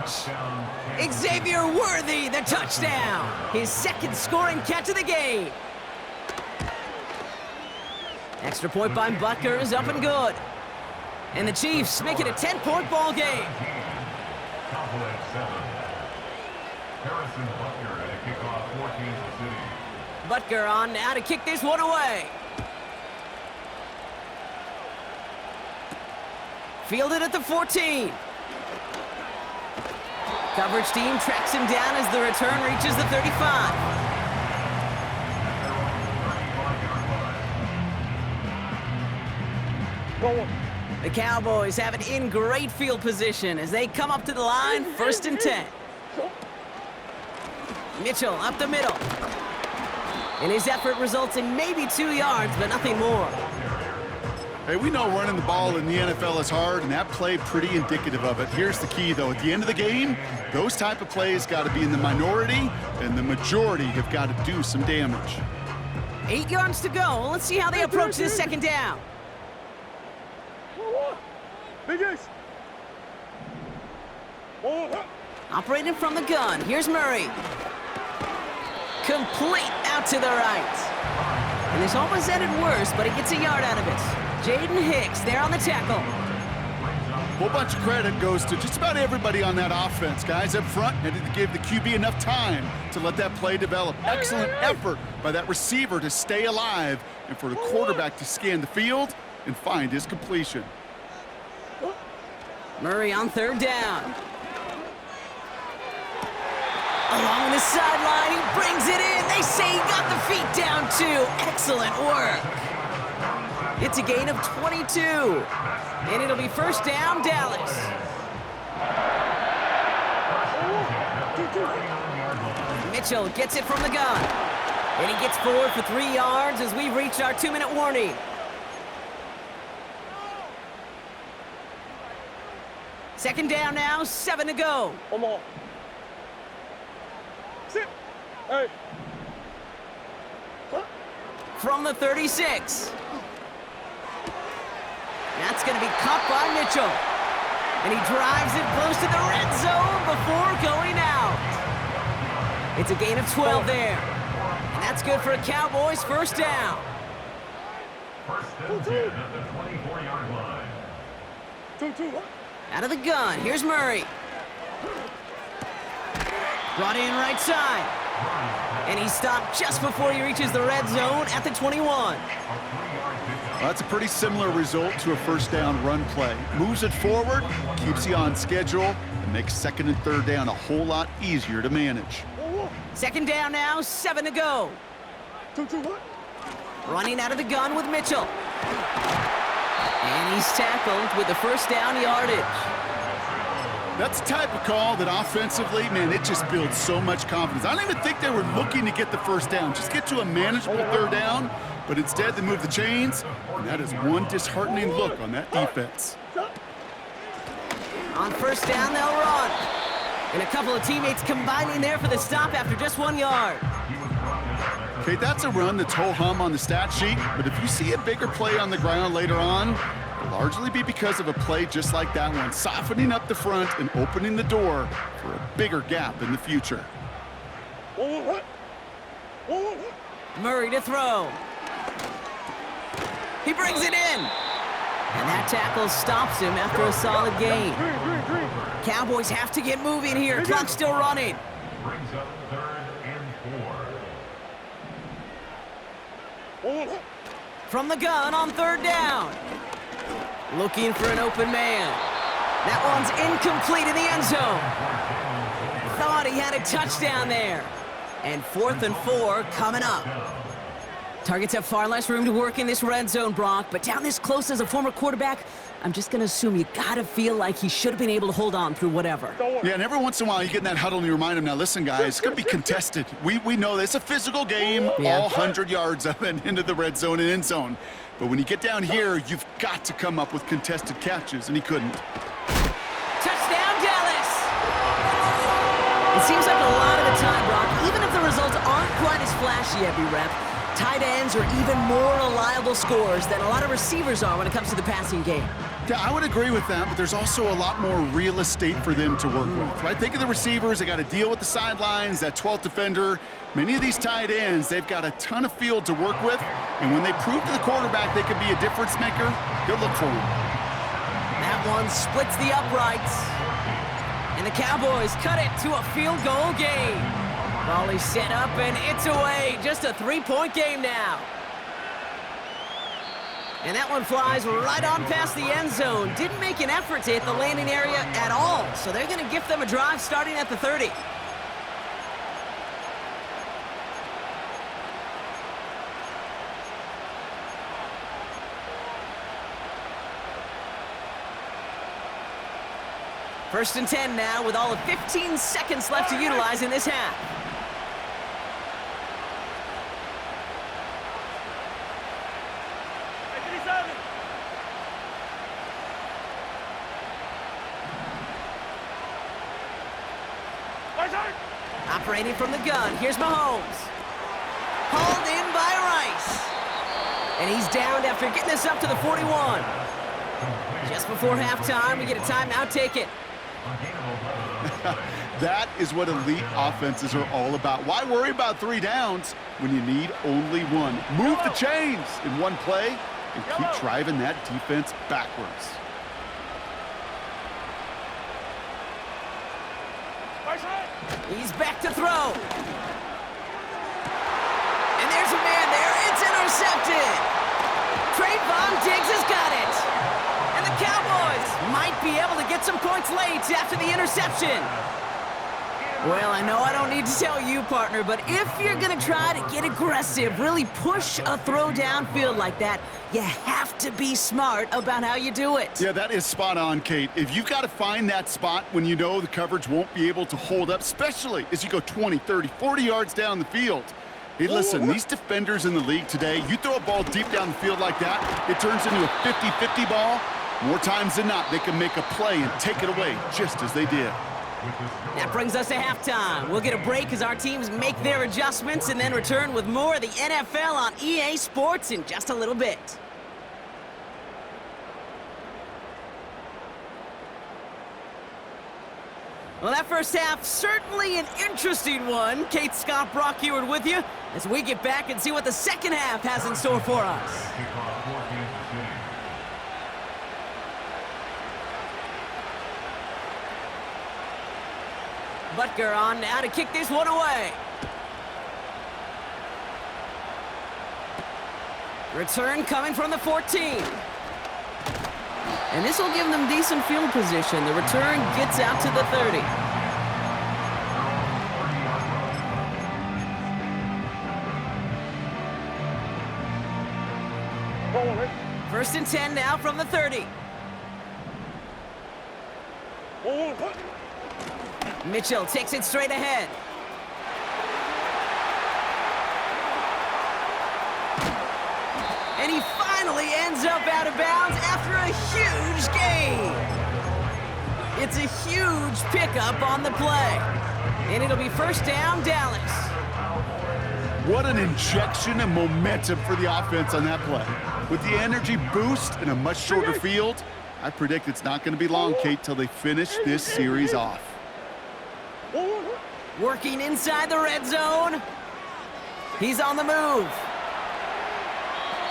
catch. Xavier Worthy, the touchdown. His second scoring catch of the game. Extra point by Butker is up and good. And the Chiefs make it a 10-point ball game. Butker on now to kick this one away. Fielded at the 14. Coverage team tracks him down as the return reaches the 35. The Cowboys have it in great field position as they come up to the line, 1st and 10. Mitchell up the middle. And his effort results in maybe 2 yards, but nothing more. Hey, we know running the ball in the NFL is hard, and that play pretty indicative of it. Here's the key, though. At the end of the game, those type of plays got to be in the minority, and the majority have got to do some damage. 8 yards to go. Let's see how they approach this second down. Operating from the gun. Here's Murray. Complete out to the right. And this almost ended worse, but he gets a yard out of it. Jaden Hicks there on the tackle. A whole bunch of credit goes to just about everybody on that offense. Guys up front needed to give the QB enough time to let that play develop. Excellent effort by that receiver to stay alive and for the quarterback to scan the field and find his completion. Murray on 3rd down. Along the sideline, he brings it in. They say he got the feet down too. Excellent work. It's a gain of 22. And it'll be 1st down, Dallas. Mitchell gets it from the gun. And he gets forward for 3 yards as we reach our 2-minute warning. Second down now, 7 to go. Hey. From the 36. That's going to be caught by Mitchell. And he drives it close to the red zone before going out. It's a gain of 12 there. And that's good for a Cowboys 1st down. First and 10 at the 24-yard line. 2-2. Out of the gun, here's Murray. Brought in right side. And he stopped just before he reaches the red zone at the 21. Well, that's a pretty similar result to a 1st down run play. Moves it forward, keeps you on schedule, and makes 2nd and 3rd down a whole lot easier to manage. Second down now, 7 to go. 2-2. Running out of the gun with Mitchell. And he's tackled with the 1st down yardage. That's the type of call that offensively, man, it just builds so much confidence. I don't even think they were looking to get the 1st down. Just get to a manageable 3rd down, but instead they move the chains, and that is one disheartening look on that defense. On 1st down, they'll run. And a couple of teammates combining there for the stop after just 1 yard. Okay, that's a run that's ho-hum on the stat sheet, but if you see a bigger play on the ground later on, it'll largely be because of a play just like that one, softening up the front and opening the door for a bigger gap in the future. Murray to throw. He brings it in. And that tackle stops him after a solid gain. Cowboys have to get moving here. Clock's still running. Brings up 3rd and 4. From the gun on 3rd down. Looking for an open man. That one's incomplete in the end zone. Thought he had a touchdown there. And 4th and 4 coming up. Targets have far less room to work in this red zone, Brock, but down this close as a former quarterback, I'm just going to assume you got to feel like he should have been able to hold on through whatever. Yeah, and every once in a while you get in that huddle and you remind him, now listen, guys, it's going to be contested. We know this. It's a physical game, all 100 yards up and into the red zone and end zone. But when you get down here, you've got to come up with contested catches, and he couldn't. Touchdown, Dallas! It seems like a lot of the time, Brock, even if the results aren't quite as flashy every rep, tight ends are even more reliable scorers than a lot of receivers are when it comes to the passing game. Yeah, I would agree with that, but there's also a lot more real estate for them to work with, right? Think of the receivers. They got to deal with the sidelines, that 12th defender. Many of these tight ends, they've got a ton of field to work with, and when they prove to the quarterback they can be a difference maker, good look for them. That one splits the uprights. And the Cowboys cut it to a field goal game. Ball is set up, and it's away. Just a three-point game now. And that one flies right on past the end zone. Didn't make an effort to hit the landing area at all. So they're going to gift them a drive starting at the 30. First and 10 now with all of 15 seconds left to utilize in this half. Operating from the gun, here's Mahomes. Hauled in by Rice. And he's downed after getting us up to the 41. Just before halftime, we get a timeout, take it. That is what elite offenses are all about. Why worry about 3 downs when you need only one? Move the chains in one play and keep driving that defense backwards. He's back to throw. And there's a man there. It's intercepted. Trayvon Diggs has got it. And the Cowboys might be able to get some points late after the interception. Well, I know I don't need to tell you, partner, but if you're going to try to get aggressive, really push a throw downfield like that, you have to be smart about how you do it. Yeah, that is spot on, Kate. If you've got to find that spot when you know the coverage won't be able to hold up, especially as you go 20, 30, 40 yards down the field. Hey, listen, these defenders in the league today, you throw a ball deep down the field like that, it turns into a 50-50 ball. More times than not, they can make a play and take it away just as they did. That brings us to halftime. We'll get a break as our teams make their adjustments and then return with more of the NFL on EA Sports in just a little bit. Well, that first half, certainly an interesting one. Kate, Scott, Brock Eward with you as we get back and see what the second half has in store for us. Butker on now to kick this one away. Return coming from the 14. And this will give them decent field position. The return gets out to the 30. First and 10 now from the 30. Mitchell takes it straight ahead. And he finally ends up out of bounds after a huge gain. It's a huge pickup on the play. And it'll be first down, Dallas. What an injection of momentum for the offense on that play. With the energy boost in a much shorter field, I predict it's not going to be long, Kate, till they finish this series off. Working inside the red zone. He's on the move.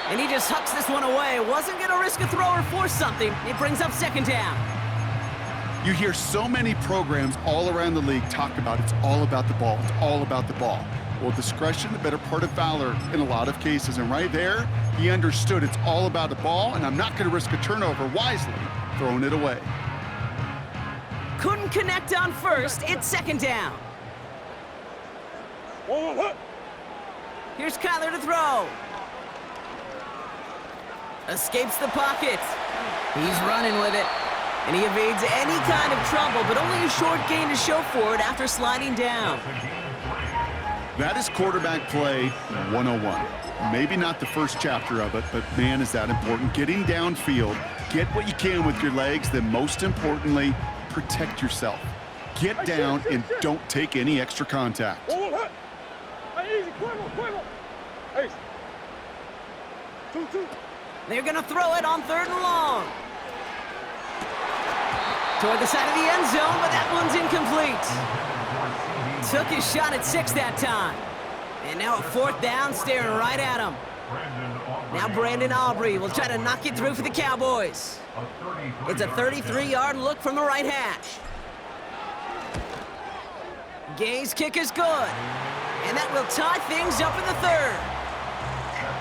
And he just hucks this one away. Wasn't going to risk a throw or force something. It brings up second down. You hear so many programs all around the league talk about it's all about the ball. It's all about the ball. Well, discretion, the better part of valor in a lot of cases. And right there, he understood it's all about the ball, and I'm not going to risk a turnover, wisely throwing it away. Couldn't connect on first. It's second down. Here's Kyler to throw. Escapes the pocket. He's running with it. And he evades any kind of trouble, but only a short gain to show for it after sliding down. That is quarterback play 101. Maybe not the first chapter of it, but man, is that important. Getting downfield, get what you can with your legs, then most importantly, protect yourself. Get down and don't take any extra contact. They're going to throw it on third and long. Toward the side of the end zone, but that one's incomplete. Took his shot at 6 that time. And now a 4th down, staring right at him. Now Brandon Aubrey will try to knock it through for the Cowboys. It's a 33-yard look from the right hash. Gay's kick is good. And that will tie things up in the 3rd.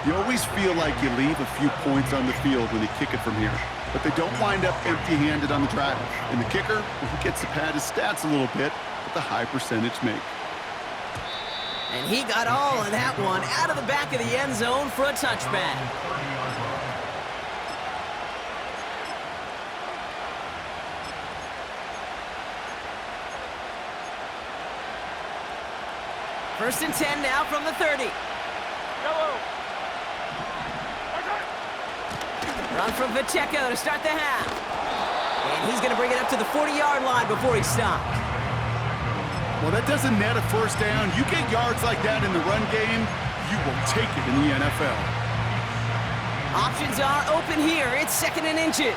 You always feel like you leave a few points on the field when you kick it from here, but they don't wind up empty-handed on the drive. And the kicker, he gets to pad his stats a little bit with the high percentage make. And he got all of that one out of the back of the end zone for a touchback. First and 10 now from the 30. Run from Pacheco to start the half. And he's going to bring it up to the 40-yard line before he stopped. Well, that doesn't net a first down. You get yards like that in the run game, you will take it in the NFL. Options are open here. It's 2nd and inches.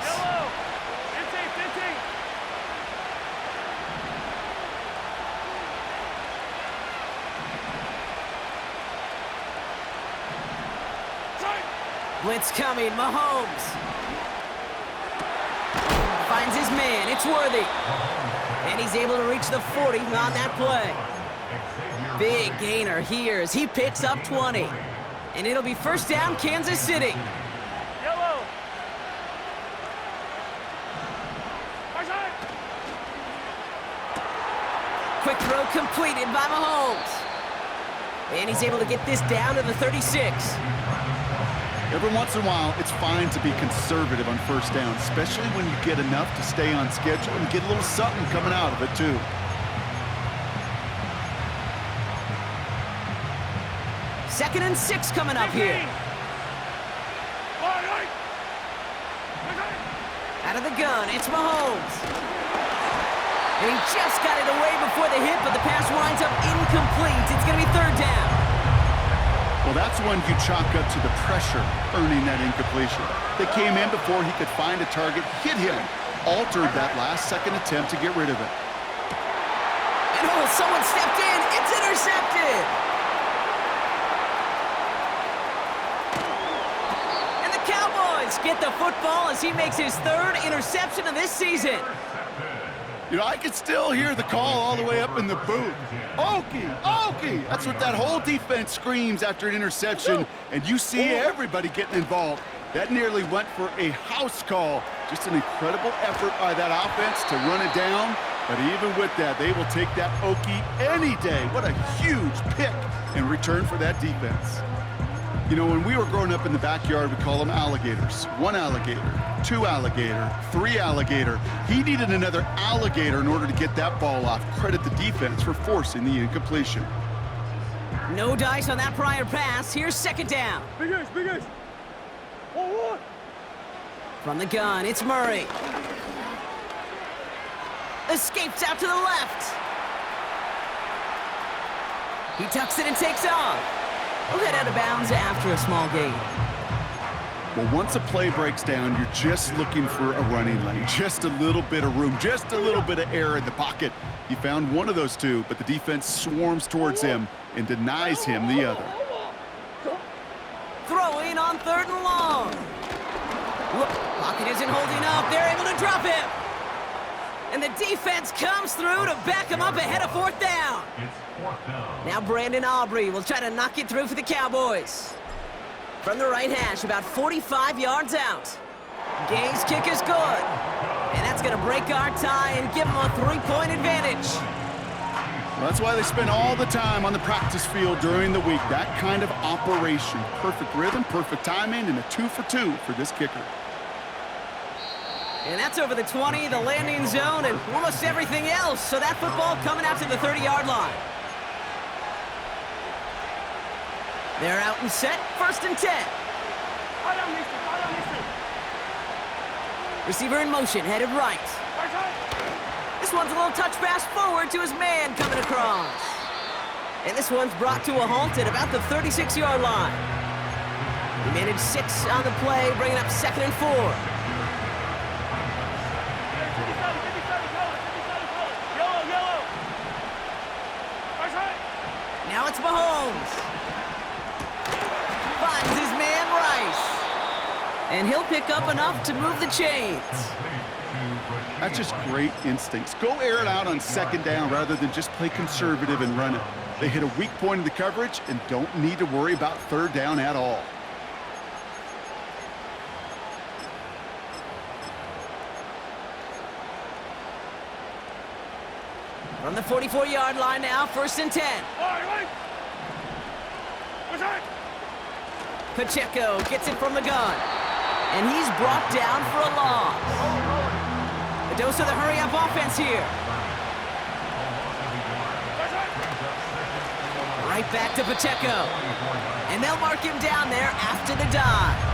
Blitz coming, Mahomes. Finds his man, it's Worthy. And he's able to reach the 40 on that play. Big gainer here as he picks up 20. And it'll be first down, Kansas City. Quick throw completed by Mahomes. And he's able to get this down to the 36. Every once in a while, it's fine to be conservative on first down, especially when you get enough to stay on schedule and get a little something coming out of it, too. Second and 6 coming up here. Out of the gun, it's Mahomes. And he just got it away before the hit, but the pass winds up incomplete. It's going to be 3rd down. Well, that's one you chalk up to the pressure earning that incompletion. They came in before he could find a target, hit him, altered that last-second attempt to get rid of it. And oh, someone stepped in. It's intercepted. And the Cowboys get the football as he makes his 3rd interception of this season. You know, I can still hear the call all the way up in the booth. Okie, Okie! That's what that whole defense screams after an interception, and you see everybody getting involved. That nearly went for a house call. Just an incredible effort by that offense to run it down, but even with that, they will take that Okie any day. What a huge pick in return for that defense. You know, when we were growing up in the backyard, we call them alligators. 1 alligator, 2 alligator, 3 alligator. He needed another alligator in order to get that ball off. Credit the defense for forcing the incompletion. No dice on that prior pass. Here's 2nd down. Big Ace, Big Ace. 1-1. From the gun, it's Murray. Escapes out to the left. He tucks it and takes off. We'll head out of bounds after a small gain. Well, once a play breaks down, you're just looking for a running lane. Just a little bit of room, just a little bit of air in the pocket. He found one of those two, but the defense swarms towards him and denies him the other. Throwing on 3rd and long. Look, pocket isn't holding up. They're able to drop him. And the defense comes through to back him up ahead of 4th down. Now Brandon Aubrey will try to knock it through for the Cowboys. From the right hash, about 45 yards out. Gay's kick is good. And that's going to break our tie and give him a 3-point advantage. Well, that's why they spend all the time on the practice field during the week. That kind of operation. Perfect rhythm, perfect timing, and a 2 for 2 for this kicker. And that's over the 20, the landing zone, and almost everything else. So that football coming out to the 30-yard line. They're out and set, 1st and 10. Receiver in motion, headed right. This one's a little touch pass forward to his man coming across. And this one's brought to a halt at about the 36-yard line. He managed 6 on the play, bringing up 2nd and 4. Now it's Mahomes. Finds his man Rice. And he'll pick up enough to move the chains. That's just great instincts. Go air it out on second down rather than just play conservative and run it. They hit a weak point in the coverage and don't need to worry about third down at all. From the 44-yard line now, 1st and 10. Pacheco gets it from the gun. And he's brought down for a loss. A dose of the hurry-up offense here. Right back to Pacheco. And they'll mark him down there after the dive.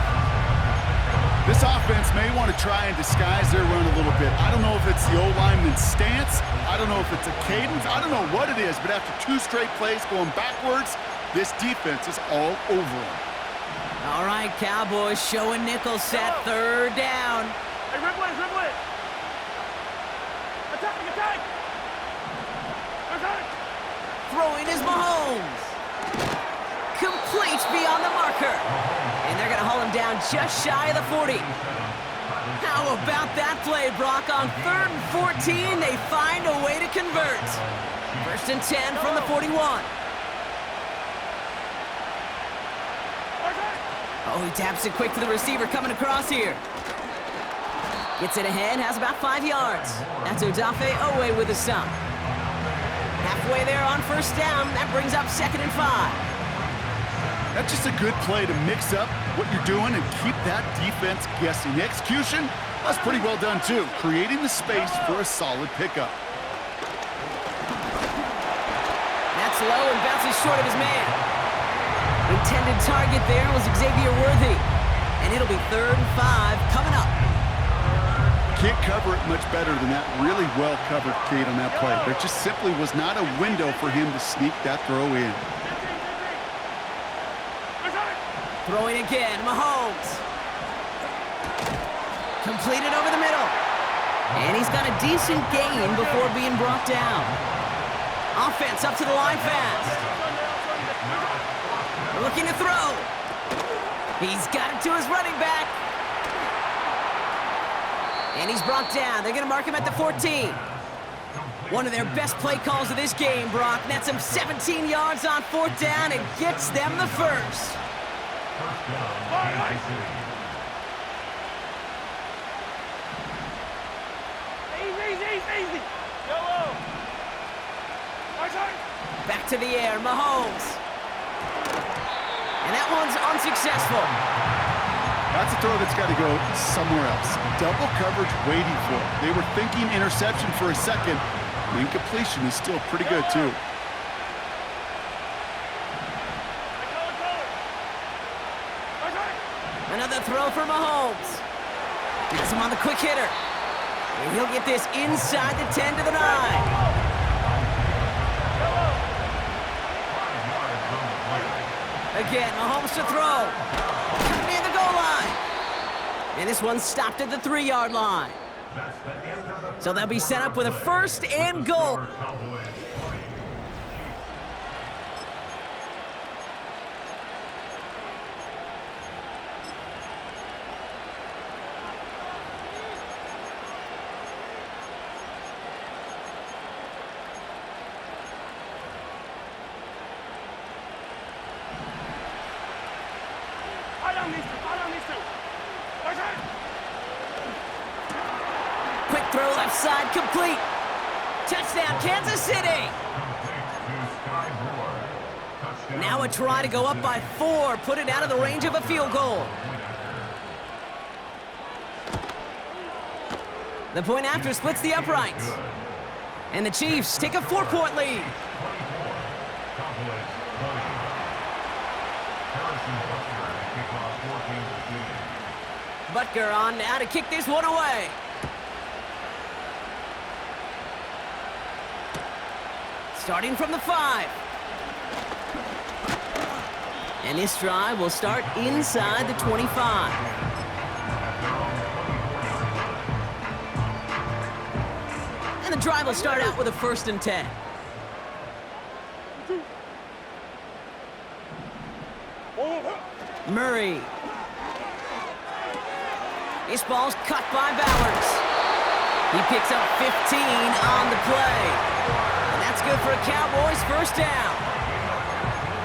This offense may want to try and disguise their run a little bit. I don't know if it's the O-lineman's stance. I don't know if it's a cadence. I don't know what it is, but after 2 straight plays going backwards, this defense is all over them. All right, Cowboys showing nickel set, 3rd down. Hey, dribble it. Attack. Throwing is Mahomes. Complete beyond the marker. And they're going to haul him down just shy of the 40. How about that play, Brock? On 3rd and 14, they find a way to convert. 1st and 10 from the 41. Oh, he taps it quick to the receiver coming across here. Gets it ahead, has about 5 yards. That's Odafe Owe with a stop. Halfway there on 1st down, that brings up 2nd and 5. That's just a good play to mix up what you're doing and keep that defense guessing. The execution, that's pretty well done too, creating the space for a solid pickup. That's low and bounces short of his man. Intended target there was Xavier Worthy. And it'll be 3rd and 5 coming up. Can't cover it much better than that really well-covered Kate on that play. There just simply was not a window for him to sneak that throw in. Throwing again, Mahomes. Completed over the middle. And he's got a decent gain before being brought down. Offense up to the line fast. Looking to throw. He's got it to his running back. And he's brought down. They're going to mark him at the 14. One of their best play calls of this game, Brock. Nets him 17 yards on 4th down and gets them the first. Easy. Yellow. Back to the air, Mahomes. And that one's unsuccessful. That's a throw that's got to go somewhere else. Double coverage waiting for it. They were thinking interception for a second. The incompletion is still pretty good, too. Another throw for Mahomes. Gets him on the quick hitter. And he'll get this inside the 10 to the 9. Again, Mahomes to throw. Near the goal line. And this one's stopped at the 3-yard line. So they'll be set up with a 1st and goal. Quick throw left side, complete. Touchdown, Kansas City. Now a try to go up by 4, put it out of the range of a field goal. The point after splits the uprights. And the Chiefs take a 4-point lead. Butker on now to kick this one away. Starting from the 5. And this drive will start inside the 25. And the drive will start out with a 1st and 10. Murray. This ball's cut by Bowers. He picks up 15 on the play. And that's good for a Cowboys first down.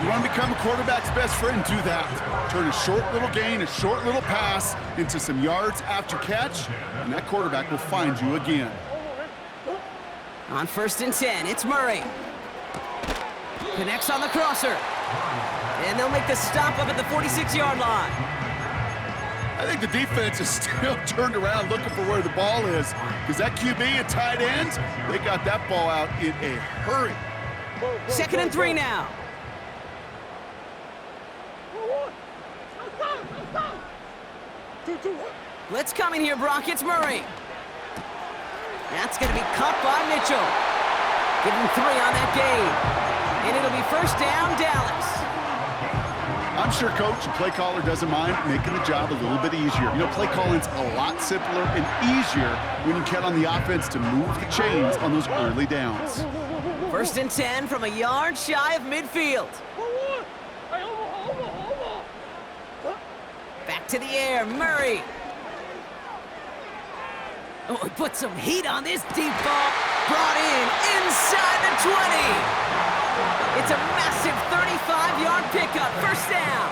You want to become a quarterback's best friend, do that. Turn a short little gain, a short little pass into some yards after catch, and that quarterback will find you again. On 1st and 10, it's Murray. Connects on the crosser. And they'll make the stop up at the 46-yard line. I think the defense is still turned around looking for where the ball is, because that QB and tight ends, they got that ball out in a hurry. 2nd and 3 now. Blitz coming here, Brock. It's Murray. That's going to be caught by Mitchell. Give him 3 on that game. And it'll be first down, Dallas. I'm sure coach and play caller doesn't mind making the job a little bit easier. You know, play calling's a lot simpler and easier when you count on the offense to move the chains on those early downs. 1st and 10 from a yard shy of midfield. Back to the air, Murray. Oh, he put some heat on this deep ball. Brought in inside the 20. It's a massive 35-yard pickup, first down.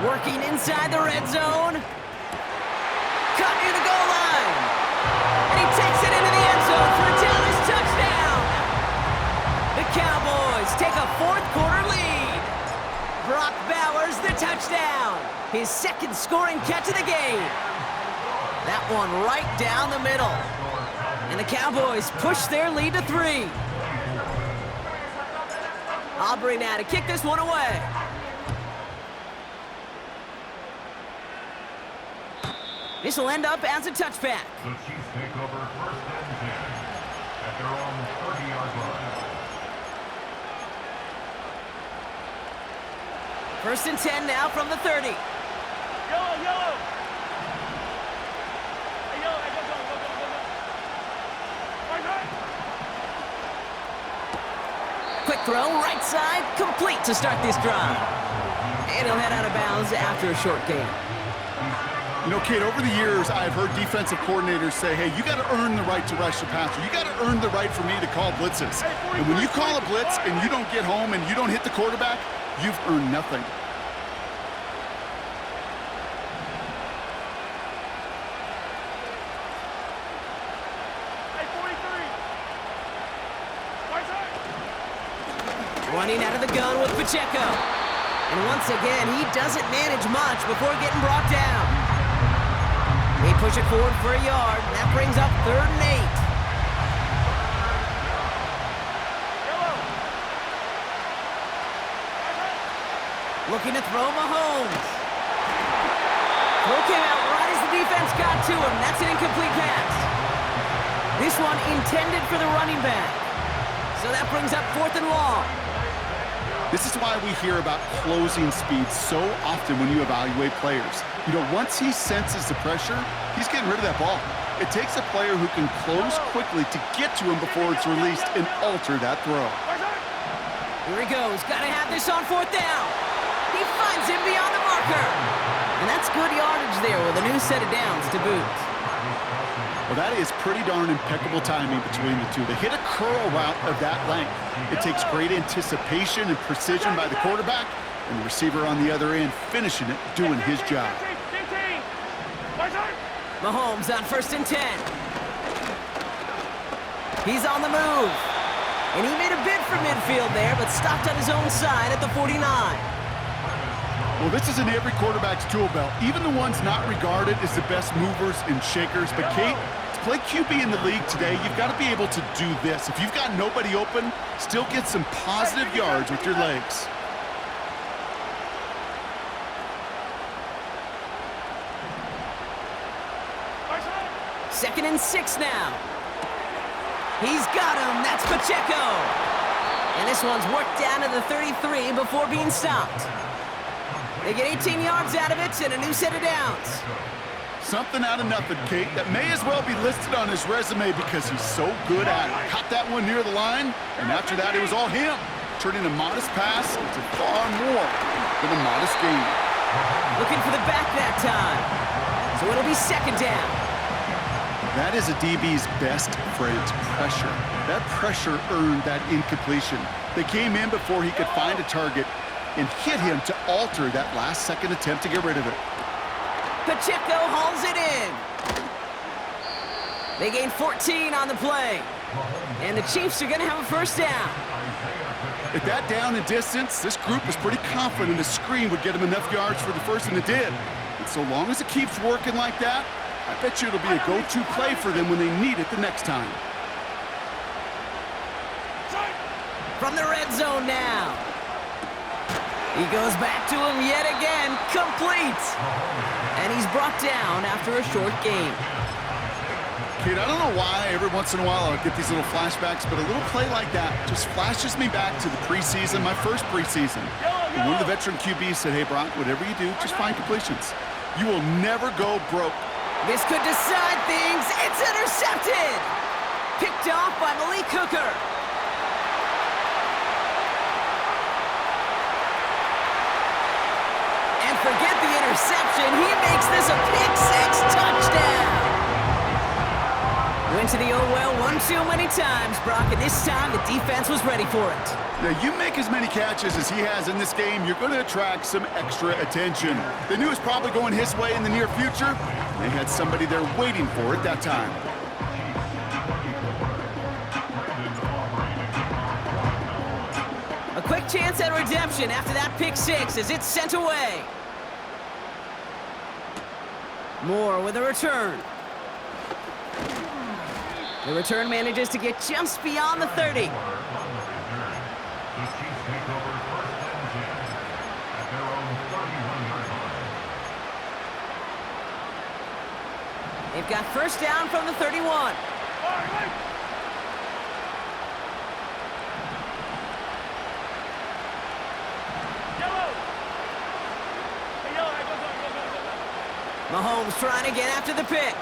Working inside the red zone. Cut near the goal line. And he takes it into the end zone for a Dallas touchdown. The Cowboys take a 4th-quarter lead. Brock Bowers, the touchdown. His 2nd scoring catch of the game. That one right down the middle. And the Cowboys push their lead to 3. Aubrey now to kick this one away. This will end up as a touchback. The Chiefs take over 1st and 10 at their own 30-yard line. 1st and 10 now from the 30. Yellow, yellow. Hey, yellow, hey, go. Right, right. Quick throw, right side, complete to start this drive. And he'll head out of bounds after a short gain. You know, Kate, over the years, I've heard defensive coordinators say, hey, you got to earn the right to rush the passer. You got to earn the right for me to call blitzes. And when you call a blitz and you don't get home and you don't hit the quarterback, you've earned nothing. Hey, 43. Right side. Running out of the gun with Pacheco. And once again, he doesn't manage much before getting brought down. They push it forward for a yard. That brings up 3rd and 8. Yellow. Looking to throw Mahomes. Throw came out right as the defense got to him. That's an incomplete pass. This one intended for the running back. So that brings up 4th and long. This is why we hear about closing speed so often when you evaluate players. You know, once he senses the pressure, he's getting rid of that ball. It takes a player who can close quickly to get to him before it's released and alter that throw. Here he goes. Got to have this on 4th down. He finds him beyond the marker. And that's good yardage there with a new set of downs to boot. Well, that is pretty darn impeccable timing between the two. They hit a curl route of that length. It takes great anticipation and precision by the quarterback, and the receiver on the other end finishing it, doing his job. 15. Right side. Mahomes on 1st and 10. He's on the move. And he made a bid for midfield there, but stopped on his own side at the 49. Well, this is in every quarterback's tool belt, even the ones not regarded as the best movers and shakers. But, Kate, to play QB in the league today, you've got to be able to do this. If you've got nobody open, still get some positive yards with your legs. Right side. 2nd and 6 now. He's got him. That's Pacheco. And this one's worked down to the 33 before being stopped. They get 18 yards out of it and a new set of downs. Something out of nothing, Kate. That may as well be listed on his resume because he's so good at it. Caught that one near the line, and after that, it was all him. Turning a modest pass into far more than a modest gain. Looking for the back that time. So it'll be second down. That is a DB's best friend, pressure. That pressure earned that incompletion. They came in before he could find a target and hit him to alter that last-second attempt to get rid of it. Pacheco hauls it in. They gain 14 on the play. And the Chiefs are going to have a first down. At that down and distance, this group was pretty confident the screen would get them enough yards for the first, and it did. And so long as it keeps working like that, I bet you it'll be a go-to play for them when they need it the next time. From the red zone now. He goes back to him yet again, complete. And he's brought down after a short game. Kate, I don't know why every once in a while I'll get these little flashbacks, but a little play like that just flashes me back to the preseason, my first preseason. And one of the veteran QBs said, hey, Brock, whatever you do, just find completions. You will never go broke. This could decide things. It's intercepted. Picked off by Malik Hooker. And forget the interception. He makes this a pick-6 touchdown. Went to the oh well one too many times, Brock, and this time the defense was ready for it. Now, you make as many catches as he has in this game, you're going to attract some extra attention. They knew it was probably going his way in the near future. They had somebody there waiting for it that time. A quick chance at redemption after that pick-6 as it's sent away. Moore with a return. The return manages to get just beyond the 30. They've got first down from the 31. Mahomes trying to get after the pick.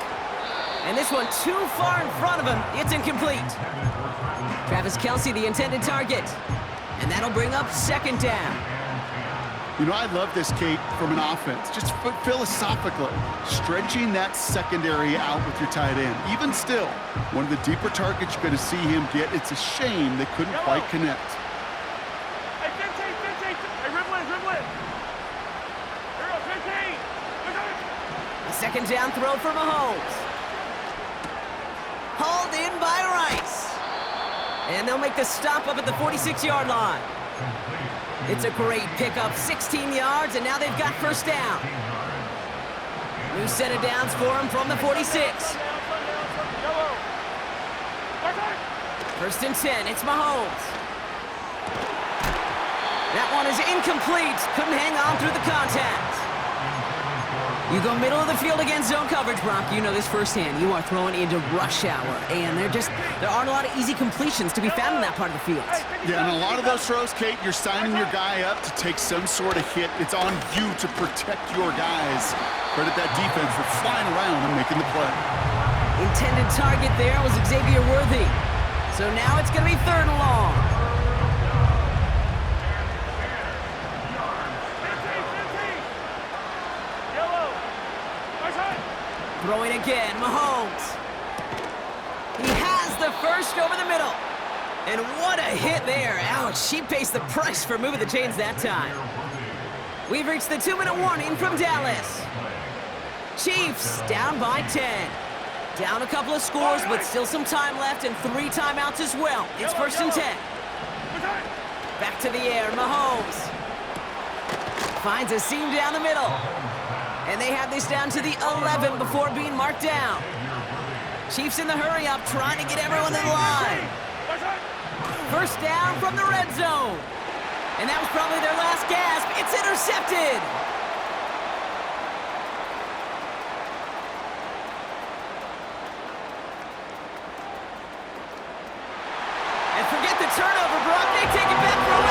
And this one too far in front of him. It's incomplete. Travis Kelce, the intended target. And that'll bring up second down. You know, I love this, Kate, from an offense. Just philosophically, stretching that secondary out with your tight end. Even still, one of the deeper targets you're going to see him get. It's a shame they couldn't quite connect. Hey, 15. Hey, dribble in. Here goes 15. A second down throw for Mahomes. Hauled in by Rice. And they'll make the stop up at the 46-yard line. It's a great pickup, 16 yards, and now they've got first down. New set of downs for him from the 46. First and 10, it's Mahomes. That one is incomplete. Couldn't hang on through the contact. You go middle of the field against zone coverage, Brock. You know this firsthand. You are throwing into rush hour, and there aren't a lot of easy completions to be found in that part of the field. Yeah, and a lot of those throws, Kate, you're signing your guy up to take some sort of hit. It's on you to protect your guys. Credit that defense for flying around and making the play. Intended target there was Xavier Worthy. So now it's going to be third and long. Throwing again, Mahomes. He has the first over the middle. And what a hit there. Ouch, she pays the price for moving the chains that time. We've reached the 2-minute warning from Dallas. Chiefs down by 10. Down a couple of scores, but still some time left and 3 timeouts as well. It's first and 10. Back to the air, Mahomes. Finds a seam down the middle. And they have this down to the 11 before being marked down. Chiefs in the hurry-up, trying to get everyone to the line. First down from the red zone. And that was probably their last gasp. It's intercepted. And forget the turnover, Brock. They take it back for a